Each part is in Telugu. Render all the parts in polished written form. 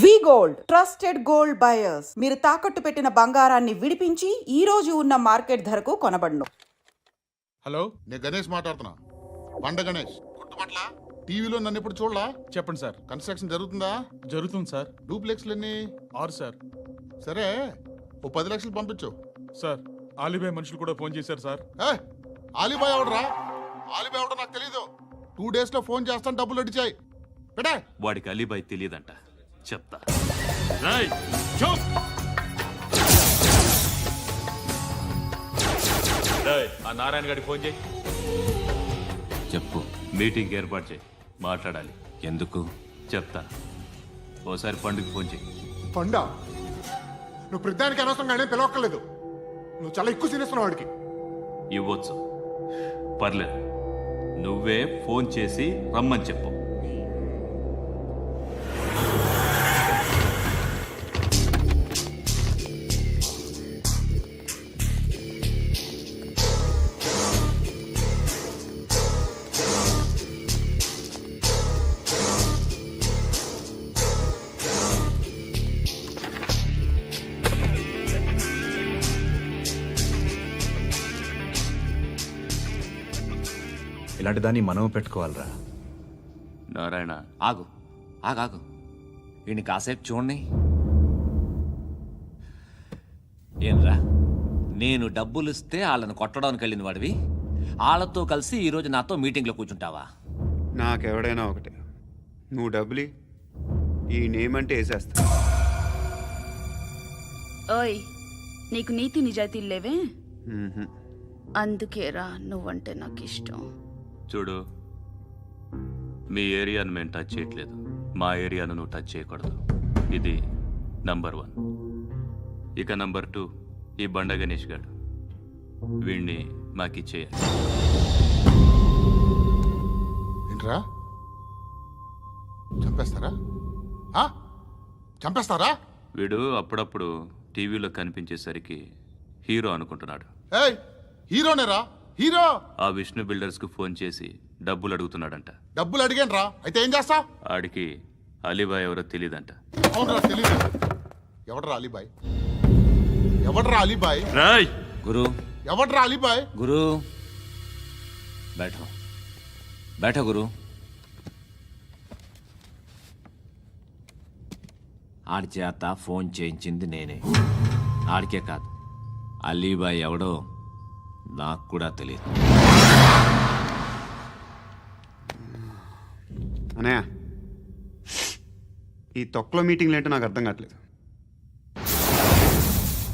వి గోల్డ్ ట్రస్టెడ్ గోల్డ్ బయర్స్. మీరు తాకట్టు పెట్టిన బంగారాన్ని విడిపించి ఈ రోజు ఉన్న మార్కెట్ ధరకు కొనబడును. హలో, నేను గణేష్ మాట్లాడుతున్నా. బండ గణేష్ గుర్తుపట్ల. టీవీలో నన్ను ఎప్పుడు చూడలా? చెప్పండి సార్. కన్స్ట్రక్షన్ జరుగుతుందా? జరుగుతుంది సార్. డూప్లెక్స్లు ఎన్ని? 6 సార్. సరే, ఓ 10 లక్షలు పంపించు. సార్, ఆలిబాయ్ మనుషులు కూడా ఫోన్ చేశారు సార్. ఆలిబాయ్ ఎవడరా? ఆలిబాయ్ ఎవడో నాకు తెలీదు. 2 days లో ఫోన్ చేస్తాను, డబ్బులు అడిచాయి పెడే. వాడికి అలీబాయ్ తెలియదంట, చెప్తా. ఆ నారాయణ గారికి ఫోన్ చేయి. చెప్పు. మీటింగ్ ఏర్పాటు చేయి, మాట్లాడాలి. ఎందుకు? చెప్తా. ఓసారి పండుగ ఫోన్ చేయి. పండా, నువ్వు ప్రతిదానికి అనవసరంగానే పిలవక్కర్లేదు. నువ్వు చాలా ఎక్కువ సీనిస్తున్నావు వాడికి. ఇవ్వచ్చు, పర్లేదు. నువ్వే ఫోన్ చేసి రమ్మని చెప్పు. ఇలాంటి దాన్ని మనం పెట్టుకోవాలరా. నారాయణ, ఆగు ఆగాగు. వీడిని కాసేపు చూడండి. ఏంరా, నేను డబ్బులు ఇస్తే వాళ్ళని కొట్టడానికి వెళ్ళిన వాడివి, వాళ్ళతో కలిసి ఈరోజు నాతో మీటింగ్లో కూర్చుంటావా? నాకెవడైనా ఒకటే. నువ్వు డబ్బులి, ఈ నేమ్ అంటే వేసేస్తా. ఓయ్, నీకు నీతి నిజాయితీలు లేవే? మ్మ్హ్మ్. అందుకేరా నువ్వంటే నాకు ఇష్టం. చూడు, మీ ఏరియాను మేము టచ్ చేయట్లేదు, మా ఏరియాను నువ్వు టచ్ చేయకూడదు. ఇది నంబర్ 1. ఇక నంబర్ 2, ఈ బండ గణేష్ గారు. వీణ్ణి మాకిచ్చేయాలి. ఏంట్రా, చంపేస్తారా? చంపేస్తారా? వీడు అప్పుడప్పుడు టీవీలో కనిపించేసరికి హీరో అనుకుంటున్నాడు. ఏయ్, హీరోనేరా, హీరో. ఆ విష్ణు బిల్డర్స్కు ఫోన్ చేసి డబ్బులు అడుగుతున్నాడంట. డబ్బులు అడిగాను రా, అయితే ఏం చేస్తా? ఆడికి అలీబాయ్ ఎవరో తెలియదంట. అవునరా, తెలీదు. ఎవడరా అలీబాయ్? ఎవడరా అలీబాయ్? రాయ్ గురు, ఎవడరా అలీబాయ్? గురు బైఠో బైఠో గురు. ఆడి చేత ఫోన్ చేయించింది నేనే. ఆడికే కాదు, అలీబాయ్ ఎవడో నాకు కూడా తెలియదు. అనయ్య, ఈ తొక్కలో మీటింగ్లు ఏంటో నాకు అర్థం కావట్లేదు.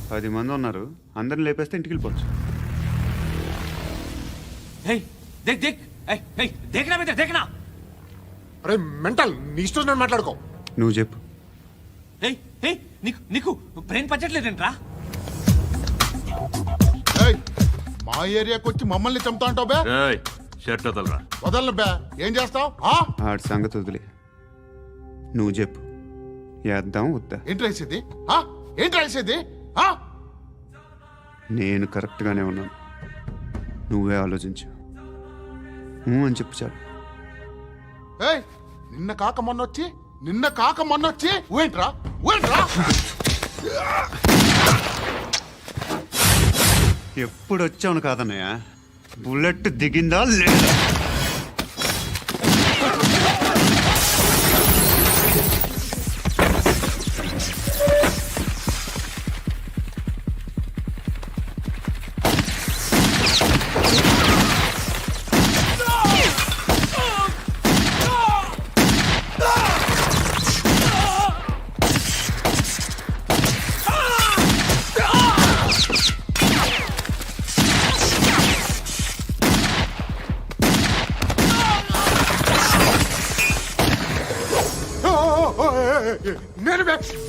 10 మంది ఉన్నారు, అందరిని లేపేస్తే ఇంటికి వెళ్ళిపోవచ్చు. देखना అరే మెంటల్, నీ ఇష్టం నేను మాట్లాడుకో. నువ్వు చెప్పు. నీకు బ్రెయిన్ పచ్చట్లేదంట్రా? ఏయ్, మా ఏరియాకి వచ్చి మమ్మల్ని చంపుతా అంటావు బే? రాయ్, షర్ట్ వదలరా. వదలను బే. ఏం చేస్తావు? ఆడి సంగతి వదిలే, నువ్వు చెప్పు. వేద్దాం వద్దా? ఏంటి రాసేది? ఏంటి రాసేది? నేను కరెక్ట్గానే ఉన్నాను, నువ్వే ఆలోచించు. అని చెప్పు చాలు. ఏయ్, నిన్న కాక మొన్నొచ్చి ఊయంట్రా. ఎప్పుడు వచ్చావును కాదన్నయ్య, బుల్లెట్ దిగిందా లేదా?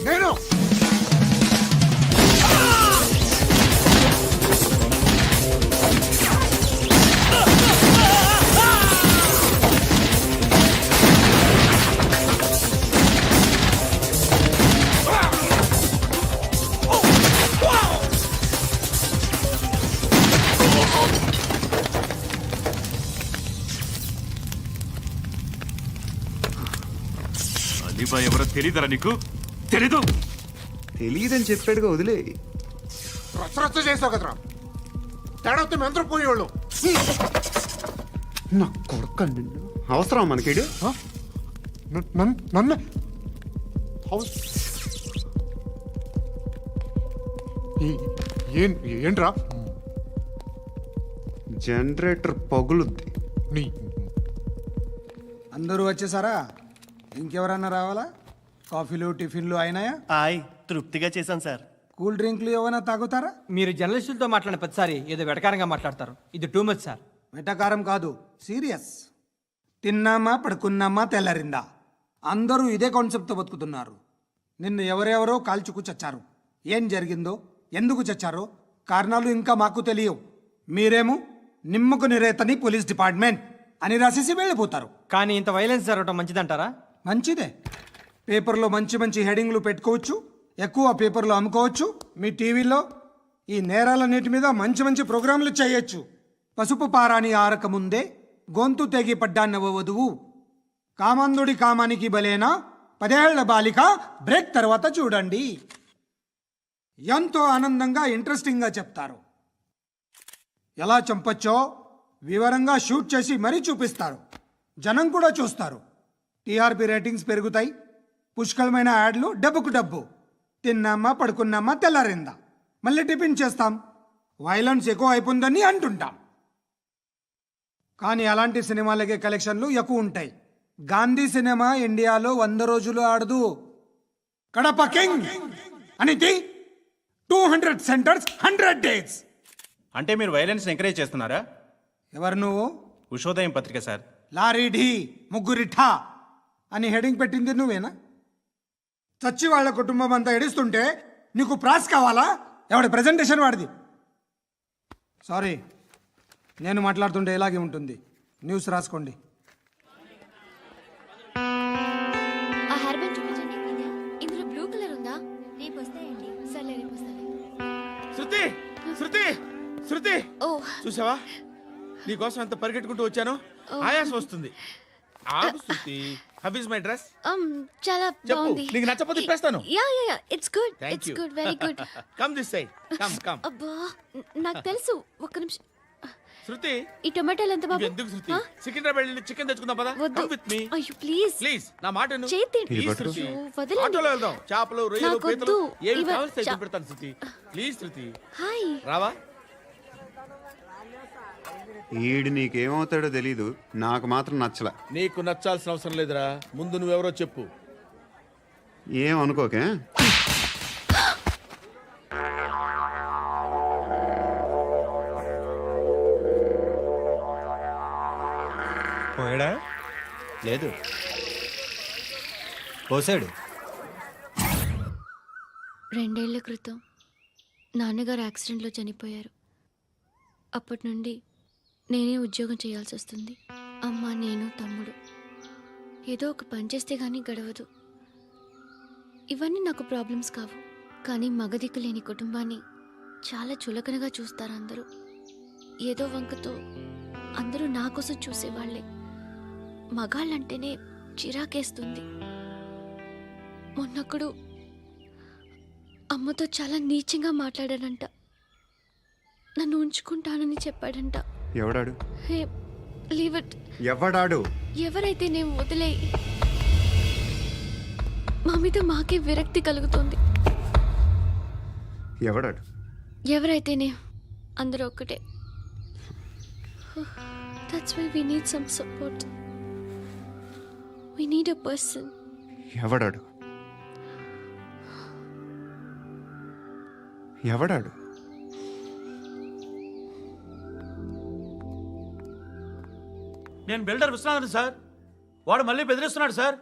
నేను అలీబాయ్ ఎవరో తెలీదరా నీకు? తెలీదు. తెలియదని చెప్పాడుగా, వదిలే. రచ్చ చేసావు కదరా. తేడా వస్తే మెంతరం పోయేవాళ్ళు. నా కొడుకు నిన్ను అవసరం మనకిడు. నన్ను ఏంట్రా జనరేటర్ పగులుద్ది. నీ అందరూ వచ్చేసారా? ఇంకెవరన్నా రావాలా? కాఫీలు టిఫిన్లు అయినాయా? తృప్తిగా చేశాను సార్. కూల్ డ్రింక్లు ఏమైనా తాగుతారా? మీరు జర్నలిస్టులతో మాట్లాడిన ప్రతిసారి ఏదో వెటకారంగా మాట్లాడతారు. ఇది టూ మచ్ సార్. వెటకారం కాదు, సీరియస్. తిన్నామా పడుకున్నామా తెల్లరిందా, అందరూ ఇదే కాన్సెప్ట్తో బతుకుతున్నారు. నిన్ను ఎవరెవరో కాల్చుకు చచ్చారు. ఏం జరిగిందో, ఎందుకు చచ్చారో కారణాలు ఇంకా మాకు తెలియవు. మీరేమో నిమ్మకు నిరేతని పోలీస్ డిపార్ట్మెంట్ అని రాసేసి వెళ్ళిపోతారు. కానీ ఇంత వైలెన్స్ జరగడం మంచిదంటారా? మంచిదే. పేపర్లో మంచి మంచి హెడింగ్లు పెట్టుకోవచ్చు, ఎక్కువ పేపర్లు అమ్ముకోవచ్చు. మీ టీవీలో ఈ నేరాలన్నిటి మీద మంచి మంచి ప్రోగ్రాంలు చేయొచ్చు. పసుపు పారాని ఆరక ముందే గొంతు తెగి పడ్డాన్నవ వధువు, కామందుడి కామానికి బలేనా 10 ఏళ్ల బాలిక బ్రేక్ తర్వాత చూడండి. ఎంతో ఆనందంగా ఇంట్రెస్టింగ్గా చెప్తారు. ఎలా చంపచ్చో వివరంగా షూట్ చేసి మరీ చూపిస్తారు. జనం కూడా చూస్తారు. టీఆర్పీ రేటింగ్స్ పెరుగుతాయి. పుష్కలమైన యాడ్లు, డబ్బుకు డబ్బు. తిన్నామా పడుకున్నామా తెల్లారిందా, మళ్ళీ టిఫిన్ చేస్తాం. వైలెన్స్ ఎక్కువ అయిపోయిందని అంటుంటాం. కానీ అలాంటి సినిమాలకే కలెక్షన్లు ఎక్కువ ఉంటాయి. గాంధీ సినిమా ఇండియాలో 100 రోజులు ఆడదు. కడప కింగ్ అనితి 200 సెంటర్స్ 100 డేస్. అంటే మీరు వైలెన్స్ ఎంకరేజ్ చేస్తున్నారా? ఎవరు నువ్వు? ఉషోదయం పత్రిక సార్. లారీ ఢీ ముగ్గురిఠా అని హెడింగ్ పెట్టింది నువ్వేనా? చచ్చి వాళ్ళ కుటుంబం అంతా ఎడుస్తుంటే నీకు ప్రాస్ కావాలా? ఎవడి ప్రజెంటేషన్ వాడిది. సారీ, నేను మాట్లాడుతుంటే ఇలాగే ఉంటుంది. న్యూస్ రాసుకోండి. ఆ హెయిర్ బ్యాండ్ చూపించండి. ఇందులో బ్లూ కలర్ ఉందా? రేపు వస్తాయండి. సర్లే, రేపు వస్తాను. శృతి శృతి శృతి, ఓ చూసావా నీకోసం ఎంత పరిగెట్టుకుంటూ వచ్చాను. ఆయాసం వస్తుంది. ఆగు Shruti. How is my dress? చాలా చెప్పు. బాగుంది. నీకు నచ్చకపోతే తిప్పేస్తాను. Yeah yeah yeah, it's good. Thank it's you. Good, very good. Come this side. Come come. అబ్బా, నాకు తెలుసు. ఒక్క నిమిషం. శృతి, ఈ టొమాటోలు ఎంత బాబు? ఎందుకు శృతి? ఆ? సికింద్రాబాద్ వెళ్ళి చికెన్ తెచ్చుకుందాం పదా. వద్దు. కమ్ విత్ మీ అయ్యో ప్లీజ్ ప్లీజ్. నా మాట విను. చేతి Please, శృతి. వదలండి. ఆటోలో వెళ్దాం. చేపలు, రొయ్యలు, నాకు పీతలు వద్దు. ఏమి ఇవ- కావాలి చా- పెడతాను శృతి. Please Shruti, hi. రావా? ఈడు నీకేమవుతాడో తెలీదు, నాకు మాత్రం నచ్చలా. నీకు నచ్చాల్సిన అవసరం లేదురా. ముందు నువ్వెవరో చెప్పు. ఏం అనుకోకే. పోయాడా? లేదు, పోసాడు. 2 ఏళ్ల క్రితం నాన్నగారు యాక్సిడెంట్లో చనిపోయారు. అప్పటి నుండి నేనే ఉద్యోగం చేయాల్సి వస్తుంది. అమ్మ, నేను, తమ్ముడు ఏదో ఒక పని చేస్తే కానీ గడవదు. ఇవన్నీ నాకు ప్రాబ్లమ్స్ కావు. కానీ మగదిక్కు లేని కుటుంబాన్ని చాలా చులకనగా చూస్తారు అందరూ. ఏదో వంకతో అందరూ నా కోసం చూసేవాళ్లే. మగాళ్ళంటేనే చిరాకేస్తుంది. మొన్నప్పుడు అమ్మతో చాలా నీచంగా మాట్లాడాడంట. నన్ను ఉంచుకుంటానని చెప్పాడంట. ఎవడాడు? హే, లీవ్ ఇట్. ఎవడాడు? ఎవరైతే నేను వదిలే. మా మీద మాకే విరక్తి కలుగుతుంది. ఎవడాడు? ఎవరైతేనే అందరూ ఒక్కటే. That's why we need some support. We need a person. ఎవడాడు? ఎవడాడు? నేను బిల్డర్ విశ్వనాథన్ సార్. వాడు మళ్ళీ బెదిరిస్తున్నాడు సార్.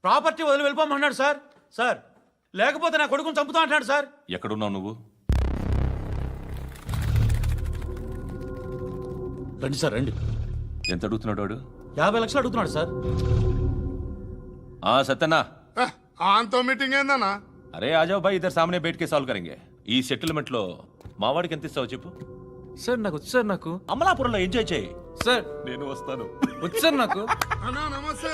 ప్రాపర్టీ వదిలి వెళ్ళిపోమన్నాడు సార్. సార్, లేకపోతే నా కొడుకుని చంపుతా అంటున్నాడు సార్. ఎక్కడున్నావు నువ్వు? రండి సార్, రండి. ఎంత అడుగుతున్నాడు వాడు? 50 లక్షలు అడుగుతున్నాడు సార్. సత్యనా, ఆంతో మీటింగ్ ఏందన్నా? అరే ఆజావ్ భాయ్, ఇద్దరు సామనే బయట కే సాల్వ్ కరెంగే. ఈ సెటిల్మెంట్ లో మావాడికి ఎంత ఇస్తావు చెప్పు. సార్ నాకు వచ్చు సార్. నాకు అమలాపురంలో ఎంజాయ్ చేయి. సార్ నేను వస్తాను. వచ్చారు నాకు. అన్నా నమస్తే.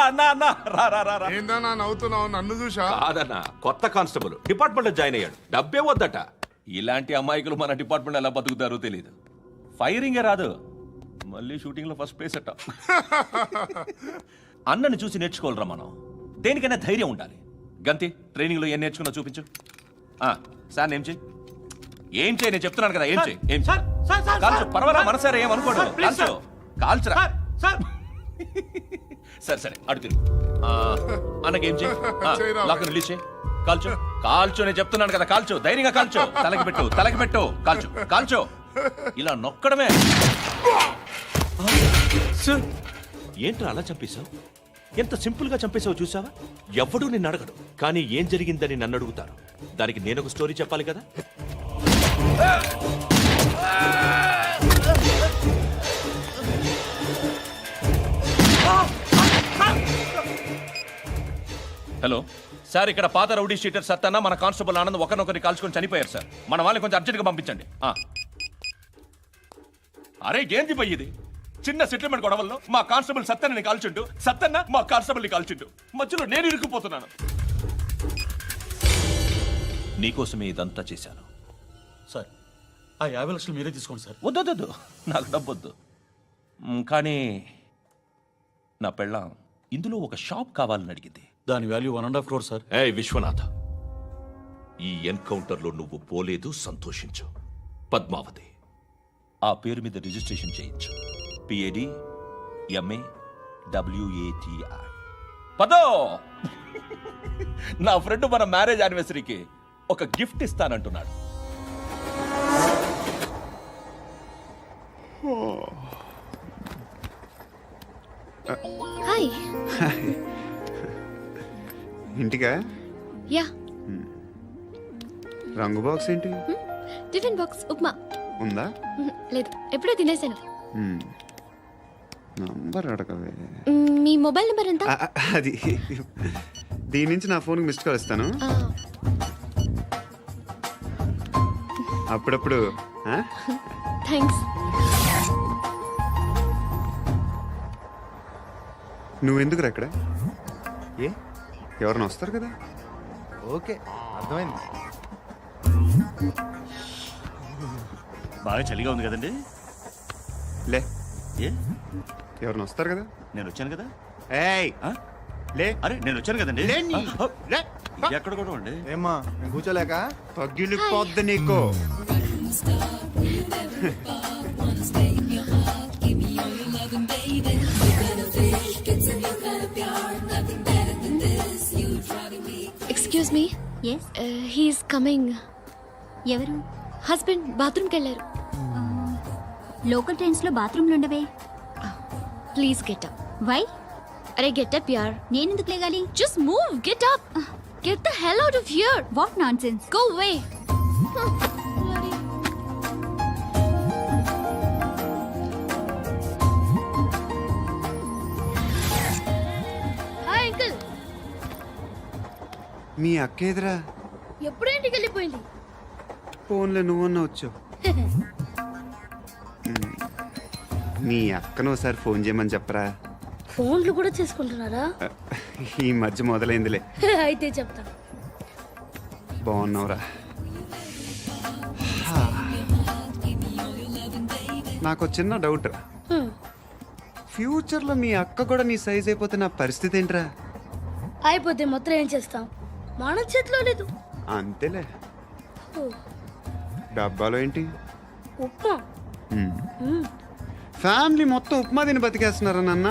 అన్నా అన్నా రా రా రా రా. ఏందన్నా నవ్వుతున్నావు? నన్ను చూసా? కాదన్నా, కొత్త కానిస్టేబుల్ డిపార్ట్మెంట్ లో జాయిన్ అయ్యాడు. డబ్బే వద్దట. ఇలాంటి అమాయకులు మన డిపార్ట్మెంట్ ఎలా బతుకుతారో తెలియదు. ఫైరింగే రాదు, మళ్ళీ షూటింగ్ లో ఫస్ట్ ప్లేస్ అట్ట. అన్నని చూసి నేర్చుకోవాలరా మనం. దేనికైనా ధైర్యం ఉండాలి. గంతి, ట్రైనింగ్ లో ఏం నేర్చుకున్నా చూపించు. సార్ ఏం చేయి, ఏం చేయి, నేను చెప్తున్నాను కదా. ఏం చేయి, ఏం చేయి. కాల్చు, పర్వాలా, మనసారా ఏమనుకోడు. కాల్చు, కాల్చురా. సరే సరే, అడు తిరుగు. అన్నకేం చేయి, లాక్ రిలీజ్ చేయి. కాల్చు, కాల్చు, నేను చెప్తున్నాను కదా. కాల్చు, ధైర్యంగా కాల్చు. తలకి పెట్టు, తలకి పెట్టు. కాల్చు, కాల్చు. ఇలా నొక్కడమే. ఏంట్రా అలా చంపేశావు? ఎంత సింపుల్ గా చంపేశావు చూసావా? ఎవ్వడూ నిన్ను అడగడు, కానీ ఏం జరిగిందని నన్ను అడుగుతారు. దానికి నేను ఒక స్టోరీ చెప్పాలి కదా. హలో సార్, ఇక్కడ పాత రౌడీ షీటర్ సత్తన్న మన కానిస్టేబుల్ ఆనంద్ ఒకరినొకరిని కాల్చుకొని చనిపోయారు సార్. మన వాళ్ళని కొంచెం అర్జెంట్గా పంపించండి. అరే ఏంది పోయి ఇది? చిన్న సెటిల్మెంట్ గొడవల్లో మా కానిస్టేబుల్ సత్తన్నని కాల్చుంటూ, సత్తన్న మా కానిస్టేబుల్ని కాల్చుంటూ, మధ్యలో నేను ఇరుక్కుపోతున్నాను. నీకోసమే ఇదంతా చేశాను సార్, ఆ 50 లక్షలు మీరే తీసుకోండి సార్. వద్దొద్దు, నాకు డబ్బొద్దు. కానీ నా పెళ్ళాం ఇందులో ఒక షాప్ కావాలని అడిగింది. దాని వాల్యూ 1.5 crore సార్. ఏ విశ్వనాథ, ఈ ఎన్కౌంటర్లో నువ్వు పోలేదు, సంతోషించు. పద్మావతి ఆ పేరు మీద రిజిస్ట్రేషన్ చేయించు. PAD MA WATI. పదో, నా ఫ్రెండ్ మన మ్యారేజ్ యానివర్సరీకి ఒక గిఫ్ట్ ఇస్తానంటున్నాడు. హాయ్. ఇంటికా? యా. రంగు బాక్స్ ఏంటి? Tiffin box upma. ఉందా? లేదు, ఎప్పుడో తినేసాను. నంబర్ అడగవే. మీ మొబైల్ నెంబర్ ఎంత? అది దీని నుంచి నా ఫోన్కి మిస్డ్ కాల్ ఇస్తాను. అప్పుడప్పుడు. థ్యాంక్స్. నువ్వెందుకు అక్కడ? ఏ ఎవరైనా వస్తారు కదా. ఓకే, అర్థమైంది. బాగా చలిగా ఉంది కదండి. లే, ఏ ఎవరైనా వస్తారు కదా. నేను వచ్చాను కదా. ఏయ్ లే. అరే నేను వచ్చాను కదండి. లే. ఎక్కడ కూడా అండి. ఏమ్మా నేను కూర్చోలేక? పగిలిపోద్ది నీకు. Excuse me. Yes, he's coming. ఎవరు? హస్బెండ్ బాత్రూమ్కి వెళ్ళారు. లోకల్ ట్రైన్స్లో బాత్రూమ్లు ఉండవే. Please get up. వై? అరే గెట్ అప్ యార్. నేనెందుకు లేగాలి? Just move, get up. Get the hell out of here. What nonsense. Go away. Hi uncle. మీ అక్క ఎదురా? ఎప్పుడు ఇంటికి వెళ్ళిపోయింది. ఫోన్లో నువ్వన్నా వచ్చావు. మీ అక్కను ఒకసారి ఫోన్ చేయమని చెప్పరా. ఫోన్లు కూడా చేసుకుంటున్నారా? ఈ మధ్య మొదలైందిలే. అయితే చెప్తా. బాగున్నావురా? నాకు చిన్న డౌట్. ఫ్యూచర్లో మీ అక్క కూడా నీ సైజ్ అయిపోతే నా పరిస్థితి ఏంట్రా? అయిపోతే మొత్తం ఏం చేస్తాం, మన చేతిలో లేదు. అంతేలే. డబ్బాలో ఏంటి? ఉప్మా. ఫ్యామిలీ మొత్తం ఉప్మా తిని బతికేస్తున్నారా నాన్న?